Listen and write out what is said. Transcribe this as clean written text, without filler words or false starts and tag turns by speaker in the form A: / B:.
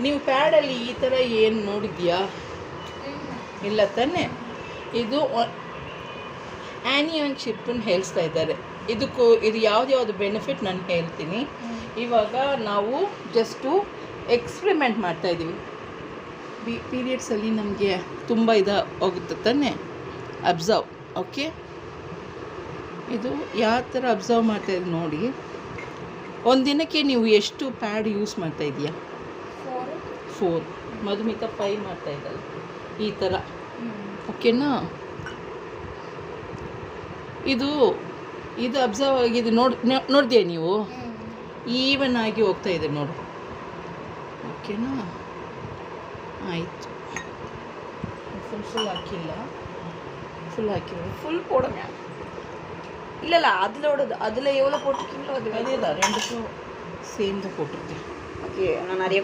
A: ನೀವು ಪ್ಯಾಡಲ್ಲಿ ಈ ಥರ ಏನು ನೋಡಿದ್ಯಾ? ಇಲ್ಲ ತಾನೇ. ಇದು ಆ್ಯನಿಯಾನ್ ಚಿಪ್ಪನ್ನು ಹೇಳ್ತಾ ಇದ್ದಾರೆ. ಇದು ಯಾವ್ದು ಬೆನಿಫಿಟ್ ನಾನು ಹೇಳ್ತೀನಿ. ಇವಾಗ ನಾವು ಜಸ್ಟು ಎಕ್ಸ್ಪರಿಮೆಂಟ್ ಮಾಡ್ತಾಯಿದ್ದೀವಿ. ಪೀರಿಯಡ್ಸಲ್ಲಿ ನಮಗೆ ತುಂಬ ಹೋಗುತ್ತೆ ತಾನೇ, ಅಬ್ಸರ್ವ್. ಓಕೆ, ಇದು ಯಾವ ಥರ ಅಬ್ಸರ್ವ್ ಮಾಡ್ತಾಯಿದ್ದು ನೋಡಿ. ಒಂದಿನಕ್ಕೆ ನೀವು ಎಷ್ಟು ಪ್ಯಾಡ್ ಯೂಸ್ ಮಾಡ್ತಾಯಿದ್ದೀಯಾ? 4. ಮಧುಮಿತ 5 ಮಾಡ್ತಾಯಿದ್ದಲ್ಲ ಈ ಥರ. ಓಕೆನಾ? ಇದು ಅಬ್ಸರ್ವ್ ಆಗಿದೆ. ನೋಡಿದ್ಯಾ ನೀವು? ಈವನ್ ಆಗಿ ಹೋಗ್ತಾಯಿದೆ ನೋಡು. ಓಕೆನಾ? ಆಯಿತು. ಫುಲ್ ಹಾಕಿಲ್ಲ.
B: ஃபுல் போடுங்க. இல்லை அதில் எவ்வளோ போட்டிருக்கீங்களோ அது
A: அதே தான் 2க்கும் சேர்ந்து போட்டிருக்கேன்.
B: ஓகே, நான் நிறைய